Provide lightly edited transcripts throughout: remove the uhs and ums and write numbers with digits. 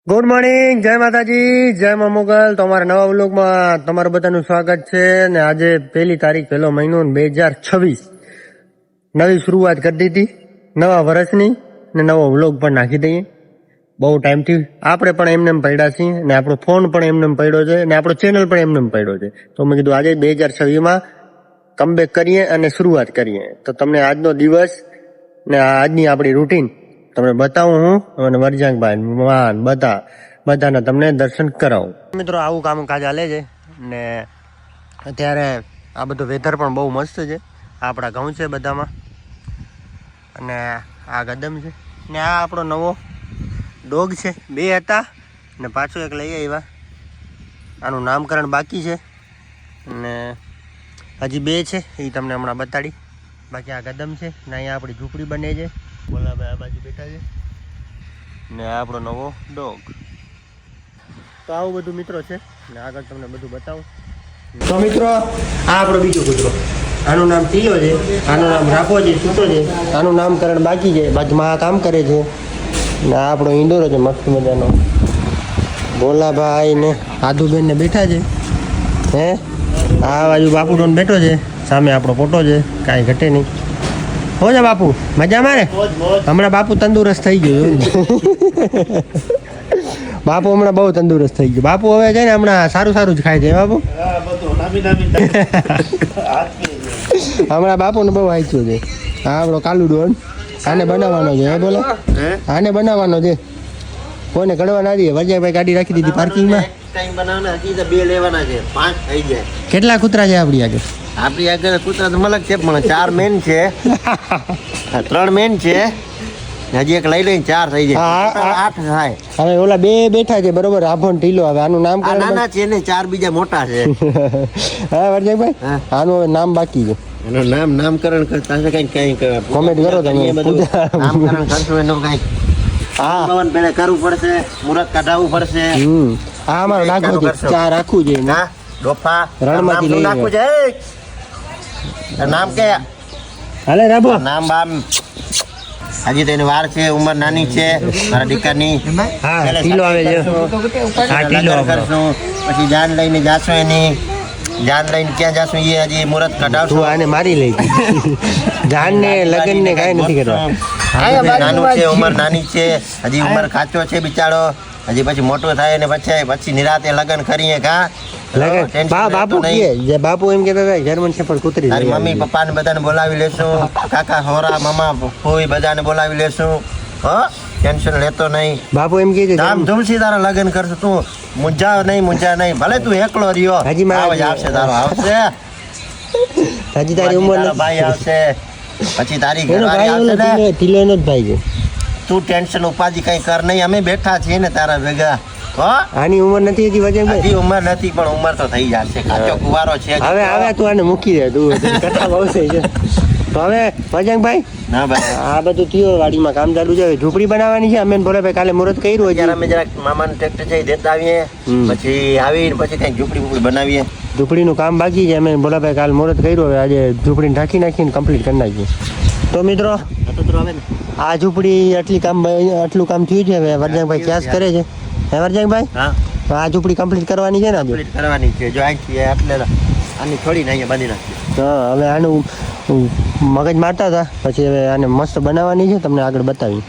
Good morning, જય માતાજી, જય મા મોગલ. તમારા નવા વ્લોગમાં તમારું બધાનું સ્વાગત છે. ને આજે 1 તારીખ 1 મહિનો 2026 નવી શરૂઆત કરી દીધી નવા વર્ષની ને નવો વ્લોગ પણ નાખી દઈએ. બહુ ટાઈમથી આપણે પણ એમને પડ્યા છીએ ને આપણો ફોન પણ એમને પડ્યો છે ને આપણો ચેનલ પણ એમને પડ્યો છે. તો મેં કીધું આજે 2026માં કમબેક કરીએ અને શરૂઆત કરીએ. તો તમને આજનો દિવસ ને આજની આપણી રૂટીન તમને બતાવું હું અને વરજાંગભાઈ બધાના તમને દર્શન કરાવું. મિત્રો આવું કામકાજ ચાલે છે ને અત્યારે આ બધું વેધર પણ બહુ મસ્ત છે. આપણા ઘઉં છે બધામાં અને આ ગદમ છે ને આ આપણો નવો ડોગ છે. 2 હતા ને પાછો એક લઈ આવ્યા. આનું નામકરણ બાકી છે ને હજી 2 છે એ તમને હમણાં બતાડી. બાકી આ ગદમ છે ને અહીંયા આપણી ઝૂંપડી બને છે. બોલાભાઈ આ બાજુ બેઠા છે ને આ આપણો નવો ડોગ. તો આવું બધું મિત્રો છે ને આગળ તમને બધું બતાવું. તો મિત્રો આ આપણો બીજો કૂતરો, આનું નામ ટીલો છે, આનું નામ રાખો છે, છૂટો છે, આનું નામકરણ બાકી છે. બાજુમાં આ કામ કરે છે ને આ આપણો ઈંડોરો છે મસ્ત મજાનો. ભોલાભાઈ ને આદુબેન ને બેઠા છે. હે આ બાજુ બાપુડોન બેઠો છે, સામે આપણો ફોટો છે, કાંઈ ઘટે નહીં. હો છે બાપુ, મજા મારે? હમણાં બાપુ તંદુરસ્ત થઈ ગયું. બાપુ હમણાં બહુ તંદુરસ્ત થઈ ગયું. બાપુ હવે છે ને હમણાં સારું સારું જ ખાય છે બાપુ. હમણાં બાપુને બહુ વાંચ્યું છે. હા આપણો કાલુ ડોન આને બનાવવાનો છે. બોલો આને બનાવવાનો છે. કોને કડવા ના દઈએ. વરજાભાઈ ગાડી રાખી દીધી પાર્કિંગમાં. કેટલા કૂતરા છે આપણી આગળ? આપણી આગળ કૂતરા તો મલક છે પણ 4 મેન છે. 3 મેન છે, હજી એક લઈ લઈને 4 થઈ જાય, 8 થાય. હવે ઓલા 2 બેઠા છે બરોબર, આભો ને ઢીલો. હવે આનું નામ નાના છે ને 4 બીજા મોટા છે. હા વરજાભાઈ આનું હવે નામ બાકી છે. એનું નામકરણ કરતા કઈ કોમેન્ટ કરો તમે. નામકરણ કરશું એનું કઈ હા પેલા કરવું પડશે, મુહૂર્ત કાઢાવવું પડશે. આ અમારું નાખવું છે, 4 રાખવું છે. હા ડોફા રણમાંથી લઈ નાખવું છે. નામ કે હાલે રાબો નામ બામ હજી તો એની વાર છે, ઉંમર નાની છે મારા દીકરાની. હા ઢીલો આવે છે. હા ઢીલો કરશું પછી જાન લઈને જાશું. એની જાન લઈને ક્યાં જાશું એ હજી મુહૂર્ત કઢાવશું. તું આને મારી લઈ જાન ને લગન ને કાંઈ નથી કરવા. નાનું છે, ઉંમર નાની છે, હજી ઉંમર કાચો છે બિચારો. હજી પછી મોટો થાય ને પછી નિરાતે લગન કરીએ. કા બાપુ કે બાપુ એમ કહેતા હતા જર્મન શેફર્ડ કૂતરી. તારી મમ્મી પપ્પા ને બધાને બોલાવી લેશું, કાકા હોરા મામા ફોઈ બધાને બોલાવી લેશું. હો ટેન્શન લેતો નહીં. બાપુ એમ કહે છે ધામધૂમથી તારા લગન કરશું. તું મુંજા નહીં. ભલે તું એકલો રહ્યો, હજી આવશે તારો આવશે. હજી તારી ઉંમર ભાઈ આવશે, પછી તારી ઘરવાળી આવશે ને. ઢીલો નો જ ભાઈ છે. તું ટેન્શન ઉપાધિ કઈ કર નહીં. અમે બેઠા છીએ ને તારા ભેગા. આની ઉંમર નથી હજી વજનભાઈ? હજી ઉંમર નથી પણ ઉંમર તો થઈ જશે. કાચો કુવારો છે. હવે તું આને મૂકી દે. તું કથા બહુ છે. તો હવે વજનભાઈ ના ભાઈ આ બધું થયું, વાડીમાં કામ ચાલુ છે. ઝૂંપડી બનાવવાની છે. અમે ભોલાભાઈ કાલે મુહૂર્ત કર્યું હોય. અમે જરાક મામાને ટ્રેક્ટર જઈ દેતા આવીએ, પછી આવીને પછી કઈ ઝૂંપડી બનાવીએ. ઝૂંપડીનું કામ બાકી છે. અમે ભોલાભાઈ કાલે મુહૂર્ત કર્યું. હવે આજે ઝૂંપડીને ઢાંકી નાખીને કમ્પ્લીટ કરી નાખીએ. તો મિત્રો આ ઝૂંપડી આટલું કામ થયું છે. હવે વરજાંગભાઈ ક્યાસ કરે છે. હે વરજાંગભાઈ? હા આ ઝૂંપડી કમ્પ્લીટ કરવાની છે ને? આજે કરવાની છે. જો આખી એટલે આની છોડીને અહીંયા બાંધી નાખીએ. હા હવે આનું મગજ મારતા હતા, પછી હવે આને મસ્ત બનાવવાની છે. તમને આગળ બતાવી.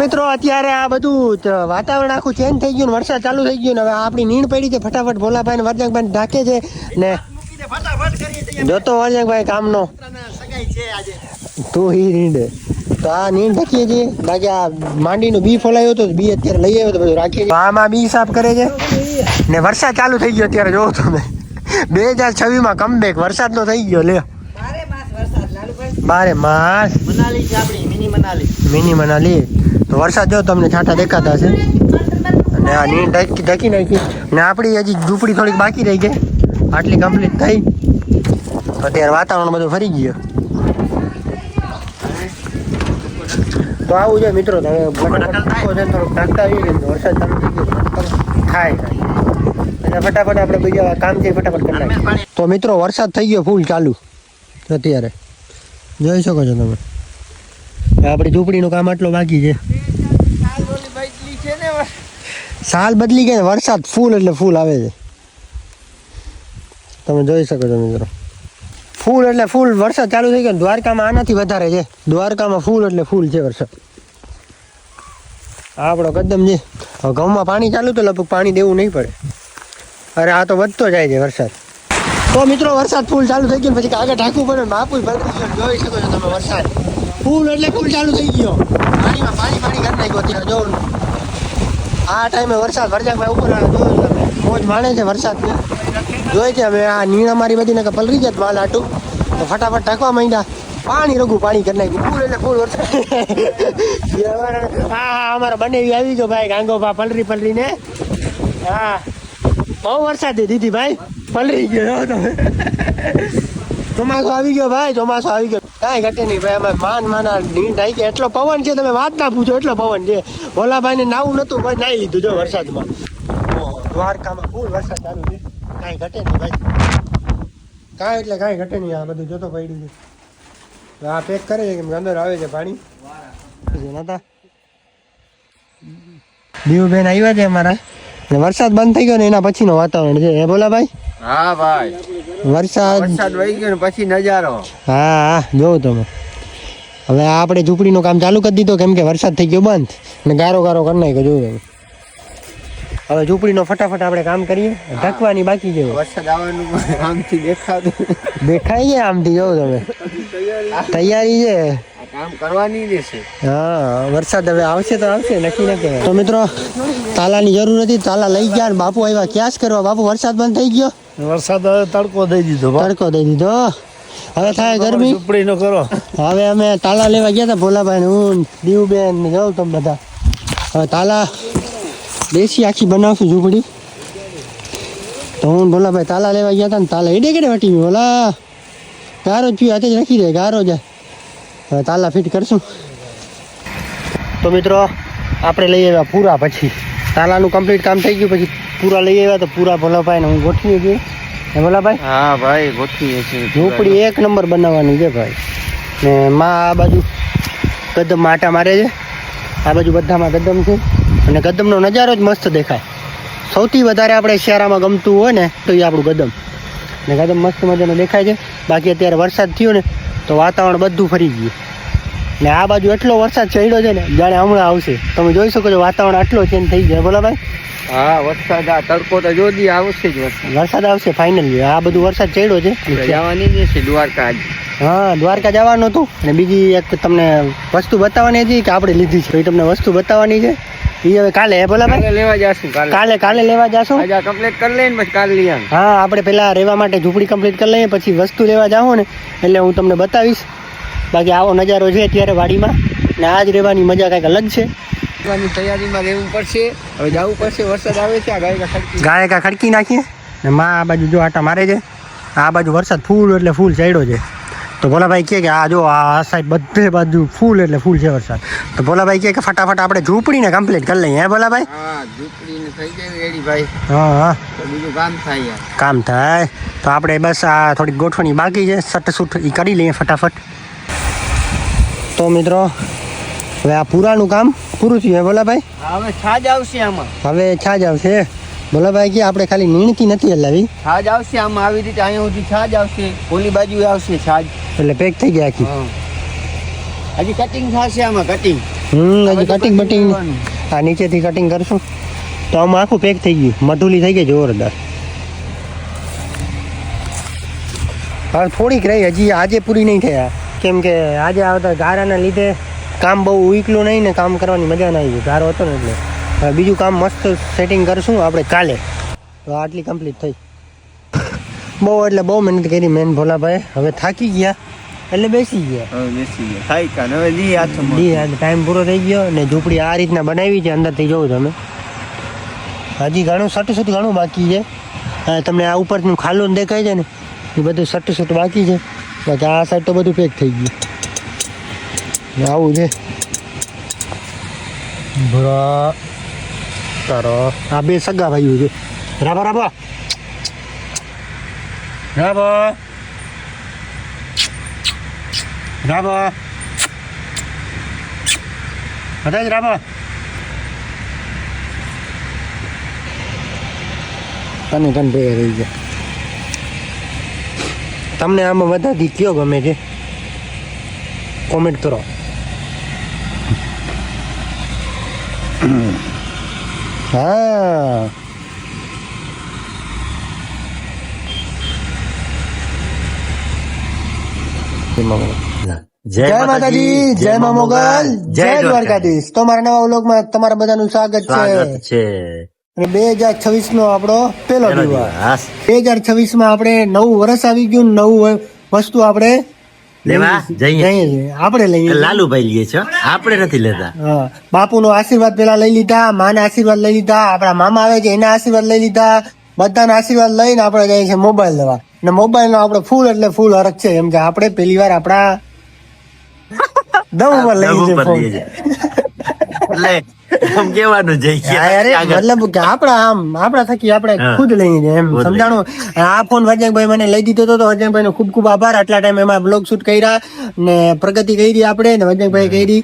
મિત્રો અત્યારે આ બધું વાતાવરણ આખું ચેન્જ થઈ ગયું, વરસાદ ચાલુ થઈ ગયો ને હવે આપણી નીણ પડી છે. ફટાફટ ભોલાભાઈ ને વરજાંગભાઈ ઢાકે છે ને જોતો વરજાંગભાઈ કામનો તું ઈ નીંડે. તો આ નીંદ ઢાકીએ છીએ. બાકી આ માંડીનું બી ફોલાયો હતો, બી અત્યારે લઈ આવ્યો તો બધું રાખીએ છીએ. આમાં બી સાફ કરે છે ને વરસાદ ચાલુ થઈ ગયો અત્યારે. જોવો તમે 2026માં કમબેક વરસાદનો થઈ ગયો. લે બારે માસ મનાલી છે આપણી મિની મનાલી. તો વરસાદ જો તમને છાંટા દેખાતા હશે. અને આ નીંદ ઢાંકી નાખી ને આપણી હજી ઝૂંપડી થોડીક બાકી રહી ગઈ. આટલી કમ્પ્લીટ થઈ. અત્યારે વાતાવરણ બધું ફરી ગયું. તો આવું છે મિત્રો. તમે થોડુંક ઢાંકતા આવીએ વરસાદ ચાલુ થઈ ગયો થાય એટલે ફટાફટ આપણે બીજા કામ છે ફટાફટ કરી નાખીએ. તો મિત્રો વરસાદ થઈ ગયો ફૂલ ચાલુ અત્યારે જોઈ શકો છો તમે. આપણી ઝૂંપડીનું કામ આટલું બાકી છે. સાલ બદલી ગઈ વરસાદ ફૂલ એટલે ફૂલ આવે છે તમે જોઈ શકો છો મિત્રો ફૂલ એટલે ફૂલ વરસાદ ચાલુ થઈ ગયો દ્વારકામાં આનાથી વધારે છે દ્વારકામાં ફૂલ એટલે ફૂલ છે વરસાદ આપણો કદમ છે હવે ઘઉંમાં પાણી ચાલુ તો લગભગ પાણી દેવું નહીં પડે અરે આ તો વધતો જાય છે વરસાદ તો મિત્રો વરસાદ ફૂલ ચાલુ થઈ ગયો પછી આગળ ઢાંકવું પડે બાપુ જોઈ શકો છો તમે વરસાદ ફૂલ એટલે ફૂલ ચાલુ થઈ ગયો પાણીમાં પાણી કરી નાખ્યો અત્યારે જો આ ટાઈમે વરસાદ વરજાકભાઈ ઉપર જોયું તમે મોજ માણે છે વરસાદ જોઈ છે હવે આ નીણ અમારી બધી ને પલરી જાય માલ આટું તો ફટાફટ ઢાંકવા માંડ્યા પાણી રઘુ પાણી કરી નાખ્યું ફૂલ એટલે ફૂલ વરસાદ હા અમારા બનેવી આવી ગયો ભાઈ ગાંગો ભા પલરીને હા બહુ વરસાદ દીધી ભાઈ પલરી ગયો તમે ચોમાસું આવી ગયો ભાઈ ચોમાસું આવી ગયો કાંઈ ઘટે નહીં ભાઈ અમે માના નીણ ઢાંકી એટલો પવન છે તમે વાત ના પૂછો એટલો પવન છે ભોલાભાઈને નાવું નતું ભાઈ નાહી લીધું જો વરસાદમાં દ્વારકામાં ફૂલ વરસાદ ચાલુ છે કાંઈ ઘટે નહીં ભાઈ કાંઈ એટલે કાંઈ ઘટે નહીં આ બધું જોતો પડ્યું છે આ પેક કરે છે કેમ અંદર આવે છે પાણી નતા દીવબેન આવ્યા છે અમારા વરસાદ બંધ થઈ ગયો ને એના પછીનો વાતાવરણ છે હે ભોલાભાઈ હા ભાઈ વરસાદ વહી ગયો ને પછી નજારો હા જોઉં તમે હવે આપણે ઝૂંપડીનું કામ ચાલુ કરી દીધું કેમ કે વરસાદ થઈ ગયો બંધ અને ગારો કરી નાખ્યો જોયું તમે હવે ઝૂંપડીનો ફટાફટ આપણે કામ કરીએ ઢકવાની બાકી છે વરસાદ આવવાનું આમથી દેખાતું દેખાય છે આમથી જોઉં તમે તૈયારી છે કામ કરવાની રહેશે હા વરસાદ હવે આવશે તો આવશે નક્કી ન કહેવાય તો મિત્રો તાલાની જરૂર હતી તાલા લઈ ગયા ને બાપુ આવ્યા ક્યાસ કરવા બાપુ વરસાદ બંધ થઈ ગયો વરસાદ હવે તડકો દઈ દીધો હવે થાય ગરમી ઝૂંપડીનો કરો હવે અમે તાલા લેવા ગયા હતા ભોલાભાઈ ને હું દીવબેન ને જાઉં તમે બધા હવે તાલા દેશી આખી બનાવશું ઝૂંપડી તો હું ભોલાભાઈ તાલા લેવા ગયા હતા ને તાલા એડે કેડે વટી ગયું ભોલા ગારો જ પીવું હાથે જ રાખી દે ગારો જાય હવે તાલા ફિટ કરશું તો મિત્રો આપણે લઈ આવ્યા પૂરા પછી તાલાનું કમ્પ્લીટ કામ થઈ ગયું પછી પૂરા લઈ આવ્યા તો પૂરા ભોલાભાઈ ને હું ગોઠવી ગયું હે ભોલાભાઈ હા ભાઈ ગોઠવીએ છીએ ઝૂંપડી એક નંબર બનાવવાની છે ભાઈ ને માં આ બાજુ કદમ આટા મારે છે આ બાજુ બધામાં કદમ છે અને કદમનો નજારો જ મસ્ત દેખાય સૌથી વધારે આપણે શિયાળામાં ગમતું હોય ને તો એ આપણું કદમ ને કદમ મસ્ત મજાનો દેખાય છે બાકી અત્યારે વરસાદ થયો ને તો વાતાવરણ બધું ફરી ગયું ને આ બાજુ એટલો વરસાદ ચડ્યો છે ને જાણે હમણાં આવશે તમે જોઈ શકો છો વાતાવરણ આટલો ચેન્જ થઈ જાય બોલો ભાઈ હા વરસાદ આ તડકો તો જોદી આવશે જ વરસાદ આવશે ફાઇનલી આ બધું વરસાદ ચડ્યો છે જવાની જ છે દ્વારકા હા દ્વારકા જવાનું હતું અને બીજી એક તમને વસ્તુ બતાવવાની હતી કે આપણે લીધી છે તો એ તમને વસ્તુ બતાવવાની છે એ હવે કાલે બોલા ભાઈ લેવા જશું કાલે લેવા જશું આજે કમ્પ્લીટ કરી લઈને પછી કાલે લઈ આવ હા આપણે પેલા રહેવા માટે ઝૂંપડી કમ્પ્લીટ કરી લઈએ પછી વસ્તુ લેવા જાઓ ને એટલે હું તમને બતાવીશ બાકી આવો નજારો છે અત્યારે વાડીમાં ને આજ રહેવાની મજા કંઈક અલગ છે તૈયારીમાં રહેવું પડશે હવે જવું પડશે વરસાદ આવે છે આ ગાય ખડકી નાખીએ ને માં આ બાજુ જો આટા મારે છે આ બાજુ વરસાદ ફૂલ એટલે ફૂલ ચડ્યો છે તો ભોલાભાઈ કહે કે આ જો આ સાઈડ બધે બાજુ ફૂલ એટલે ફૂલ છે વરસાદ તો ભોલાભાઈ કહે કે ફટાફટ આપણે ઝૂંપડીને કમ્પ્લીટ કરી લઈએ હે ભોલાભાઈ હા ઝૂંપડીને થઈ જાય રેડી ભાઈ હા તો બીજું કામ થાય તો આપણે બસ આ થોડીક ગોઠવણી બાકી છે સટસૂટ એ કરી લઈએ ફટાફટ તો મિત્રો હવે આ પૂરાનું કામ પૂરું થયું હે ભોલાભાઈ હવે છાજ આવશે આમાં હવે છાજ આવશે ભોલાભાઈ કે આપણે ખાલી નીણથી નથી હલાવી છાજ આવશે આમાં આવી રીતે અહીંયા સુધી છાજ આવશે ઓલી બાજુ આવશે છાજ એટલે પેક થઈ ગયા આખી હજી કટિંગ થશે આમાં કટિંગ હજી કટિંગ બટિંગ આ નીચેથી કટિંગ કરશું તો આમાં આખું પેક થઈ ગયું મધુલી થઈ ગઈ જોરદાર હવે થોડીક રહી હજી આજે પૂરી નહીં થયા કેમ કે આજે આવતા ગારાના લીધે કામ બહુ ઉઈકલું નહીં ને કામ કરવાની મજા ના આવી ગારો હતો ને એટલે હવે બીજું કામ મસ્ત સેટિંગ કરશું આપણે કાલે તો આટલી કમ્પ્લીટ થઈ બહુ મહેનત કરી મેન ભોલાભાઈ હવે થાકી ગયા એટલે બેસી ગયા ટાઈમ પૂરો થઈ ગયો ને ઝૂંપડી આ રીતના બનાવી છે અંદરથી જોઉં તમે હજી ઘણું સટસૂટ ઘણું બાકી છે તમને આ ઉપરનું ખાલું દેખાય છે ને એ બધું સટસૂટ બાકી છે બાકી આ સાઈડ તો બધું પેક થઈ ગયું આવું છે ભરા તારો આ બે સગા ભાઈઓ છે રાબા રાબા રાબા રાબા હતા જ રાબા તને તને ભેગા રહી ગયા. તમને આમાં બધાથી કયો ગમે છે કોમેન્ટ કરો. હા જય માતાજી, જય મા મોગલ, જય દ્વારકાધીશ. તો મારા નવા વ્લોગમાં તમારા બધાનું સ્વાગત છે. છે 2026 નો આપણો પહેલો દિવસ. હાસ 2026 માં આપણે નવું વર્ષ આવી ગયું, નવું વસ્તુ આપણે લેવા જઈએ લઈએ છીએ. આપણે લઈએ છીએ. લાલુભાઈ લઈએ છો, આપણે નથી લેતા. હા, બાપુનો આશીર્વાદ પેલા લઈ લીધા, માના આશીર્વાદ લઈ લીધા, આપણા મામા આવે છે એના આશીર્વાદ લઈ લીધા, બધાના આશીર્વાદ લઈને આપણે જઈએ છીએ મોબાઈલ લેવા. અને મોબાઈલ નો આપણે ફૂલ એટલે ફૂલ હરખ છે, એમ કે આપણે પહેલી વાર આપણા દમ ઉપર લઈ દમ છે ઉપર ફોન. લઈએ છે. એટલે આમ કેવાનું છે કે હા, અરે મતલબ કે આપણા થકી આપણે હા. ખુદ લઈએ છીએ, એમ ખુદ લઈએ. સમજાણું. આ ફોન વજનભાઈ મને લઈ દીધો હતો, તો વજનભાઈ નો ખૂબ ખૂબ આભાર. આટલા ટાઈમ એમાં બ્લોગ શૂટ કર્યા ને પ્રગતિ કરી આપણે ને વજનભાઈ કરી,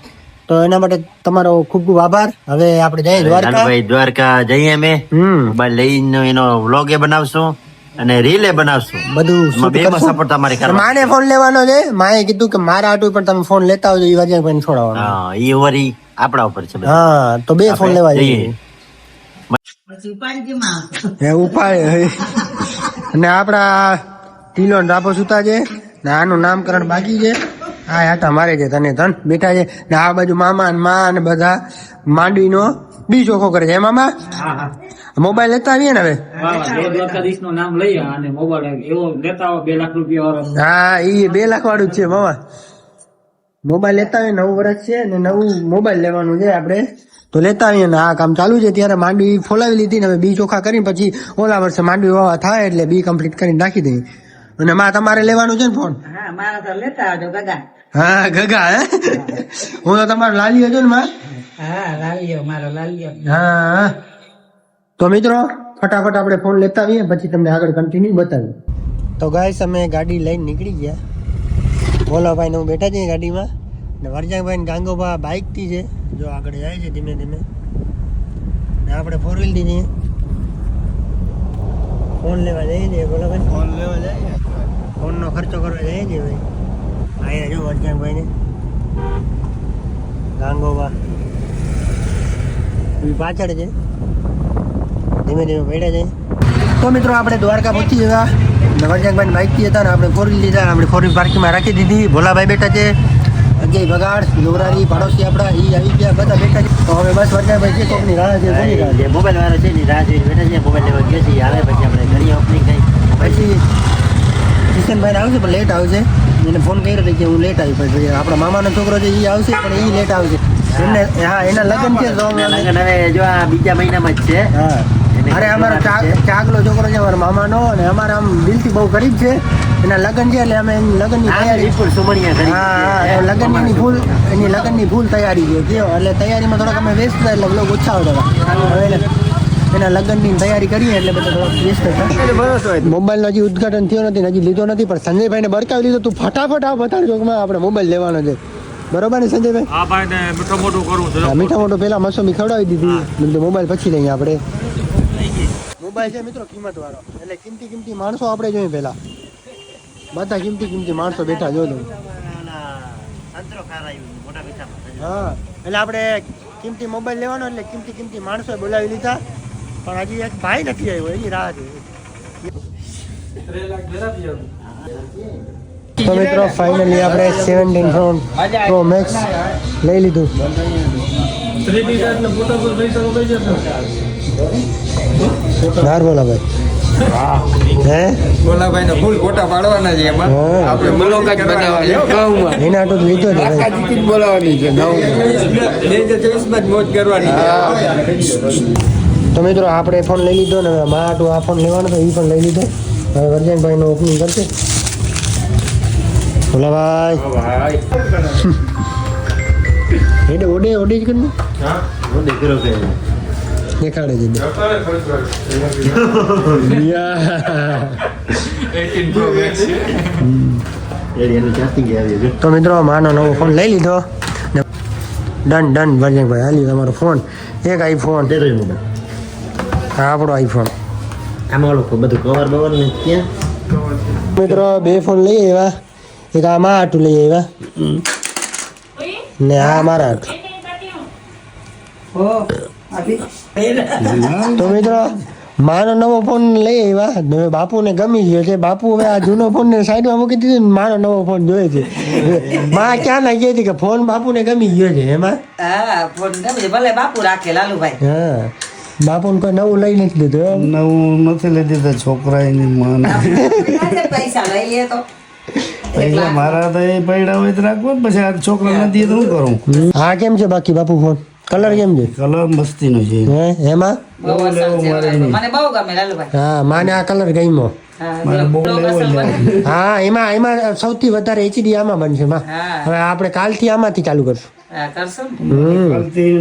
તો એના માટે તમારો ખૂબ ખૂબ આભાર. હવે આપણે જઈએ દ્વારકા. લાલુભાઈ દ્વારકા જઈએ અમે હમ મોબાઈલ લઈને એનો વ્લોગ એ બનાવશું અને રીલ એ બનાવશું. બધું એમાં shoot બેમાં કરશું. support તમારે કરવાનો. માને ફોન લેવાનો છે, માએ કીધું કે મારા હાટુ પણ તમે ફોન લેતા આવજો, એ વજનભાઈ છોડાવવાનો. હા ઈ વરી આપણા ઉપર છે બધું. હા, તો બે ફોન આપણે લેવા જઈએ. જઈએ. હે ઉપાય અને આપડા ટીલો ને રાપો સુતા છે ને આનું નામકરણ બાકી છે. આ હાટા મારે છે તને તન બેઠા છે ને આ બાજુ મામા ને માં ને બધા માંડવીનો બી ચોખ્ખો કરે છે. મામા મોબાઈલ લેતા આવીએ ને હવે. દ્વારકાધીશ નું નામ લઈએ અને મોબાઈલ એવો લેતા આવો 2 લાખ રૂપિયા વાળો. હા, ઈ 2 લાખ વાળું જ છે મામા. મોબાઈલ લેતા આવીએ, નવું વર્ષ છે ને નવું મોબાઈલ લેવાનું છે આપણે, તો લેતા આવીએ ને આ કામ ચાલુ છે. ત્યારે માંડવી ફોલાવી લીધી ને હવે બી ચોખ્ખા કરીને પછી ઓલા વર્ષે માંડવી વાવા થાય એટલે બી કમ્પ્લીટ કરીને નાખી દઈએ. અને માં તમારે લેવાનું છે ને ફોન? હા, મારા તો લેતા આવજો ગગા. હા ગગા હે હું તો તમારો લાલી હતો ને માં. હા, લાલ્યો મારો લાલ્યો. હા, તો મિત્રો ફટાફટ આપણે ફોન લેતા આવીએ પછી તમને આગળ કન્ટિન્યુ બતાવીએ. તો ગાઈસ અમે ગાડી લઈને નીકળી ગયા. ભોલાભાઈ ને હું બેઠા છીએ ગાડીમાં ને વરજાભાઈ ને ગાંગોભા બાઇક થી છે, જો આગળ જાય છે ધીમે ધીમે. ને આપણે 4 વ્હીલ થી ફોન લેવા જઈએ છીએ. ભોલાભાઈ ફોન લેવા જઈએ, ફોન નો ખર્ચો કરવા જઈએ છીએ ભાઈ. અહીંયા જો વરજાભાઈ ને ગાંગોભા પાછળ છે, ધીમે ધીમે બેઠા જાય. તો મિત્રો આપણે દ્વારકા પહોંચી ગયા. નવરજંગભાઈ બાઇકથી હતા ને આપણે 4 વ્હીલ લીધા. આપણે 4 વ્હીલ પાર્કિંગમાં રાખી દીધી. ભોલાભાઈ બેઠા છે, અજય બગાડ, લોરારી પાડોશી આપણા એ આવી ગયા, બધા બેઠા છે. તો હવે બસ વરજાભાઈ છે કોકની રાહ છે, કોની રાહ છે? જે મોબાઈલ વાળો છે ની રાહ જોઈને બેઠા છે. મોબાઈલ લેવા ગયા છે, આવે પછી આપણે ઘણી ઓપનિંગ થઈ પછી કિશનભાઈ આવશે પણ લેટ આવશે. એને ફોન કર્યો હતો કે હું લેટ આવી, પછી આપણા મામાનો છોકરો છે એ આવશે પણ એ લેટ આવશે. એમને હા એના લગ્ન છે તો લગન હવે જો આ બીજા મહિનામાં જ છે. હા, અરે અમારો ચાકલો છોકરો છે અમારા મામાનો, અને અમારે આમ દિલથી બહુ ગરીબ છે. એના લગ્ન છે એટલે અમે એની લગ્નની તૈયારી વિપુલ સુમણિયા કરી હા લગ્નની ફૂલ તૈયારી છે કેવો, એટલે તૈયારીમાં થોડાક અમે વ્યસ્ત હતા એટલે લોકો ઓછા આવતા હતા. હવે એના લગ્નની તૈયારી કરીએ એટલે બધા થોડાક વ્યસ્ત હતા. મોબાઈલનો હજી ઉદઘાટન થયો નથી, હજી લીધો નથી, પણ સંજયભાઈને બરકાવી લીધો. તું ફટાફટ આ બતાડ ચોકમાં આપણે મોબાઈલ લેવાનો છે, બરોબર ને સંજયભાઈ? આ ભાઈ ને મીઠો મોટું કરવું છે. હા, મીઠા મોટો પેલા મસોમી ખવડાવી દીધી, એટલે મોબાઈલ પછી લઈએ આપણે. મોબાઈલ છે મિત્રો કિંમત વાળો, એટલે કિંમતી માણસો આપણે જોઈએ પેલા, બધા કિંમતી માણસો બેઠા જો તમે. હા, એટલે આપણે કિંમતી મોબાઈલ લેવાનો એટલે કિંમતી માણસો બોલાવી લીધા, પણ હજી એક ભાઈ નથી આવ્યો, એની રાહ છે. તો મિત્રો ફાઇનલી આપણે 17 Pro Max લઈ લીધું. નાર બોલા ભાઈ હે બોલાભાઈ ને ફૂલ ફોટા પાડવાના છે એમાં હા. આપણે મુલાકાત બનાવવાની ગામમાં એના આટલું જ લીધો છે ભાઈ. ટિકિટ બોલાવવાની છે 2024 માં જ મોજ કરવાની છે. તો મિત્રો આપણે ફોન લઈ લીધો ને હવે મારા આટલું આ ફોન લેવાનો તો એ પણ લઈ લીધો. હવે વર્જનભાઈ નો ઓપનિંગ કરશે. ભોલાભાઈ એટલે ઓડે જ કરી દેખાડે છે. તો મિત્રો માનો નવો ફોન લઈ લીધો ને ડન વર્જનભાઈ હાલી તમારો ફોન. એક આઈફોન, હા આપણો આઈફોન. આમાં ઓલું બધું કવર બવર ને ક્યાં મિત્રો 2 ફોન લઈ આવ્યા, એક આ મારા હાટું લઈ આવ્યા ને આ મારા હાટું. તો મિત્રો માનો નવો ફોન લઈ આવ્યા ને બાપુને ગમી ગયો છે. બાપુ હવે આ જૂનો ફોન ને સાઈડમાં મૂકી દીધો ને મારો નવો ફોન જોઈએ છે. માં ક્યાં ના ગઈ હતી કે ફોન બાપુને ગમી ગયો છે એમાં. હા ફોન ગમે ભલે બાપુ રાખે લાલુભાઈ. હા બાપુને કોઈ નવું લઈ નથી દીધું એમ. નવું નથી લઈ દીધા છોકરાની માન પૈસા લઈ લે તો પૈસા મારા તો એ પૈડા હોય તો રાખવો ને, પછી આ છોકરા નથી તો શું કરું? હા કેમ છે બાકી બાપુ ફોન? કલર કેમ છે? કલર મસ્તીનો છે. હે એમાં? બહુ અસર છે મને બહુ ગમે લાલુભાઈ. હા માને આ કલર ગમ્યો. મારે બહુ લેવો જ લેવો. હા એમાં સૌથી વધારે એચડી આમાં બનશે માં. હા. હવે આપણે કાલથી આમાંથી ચાલુ કરશું. કરશું ને હમ કાલથી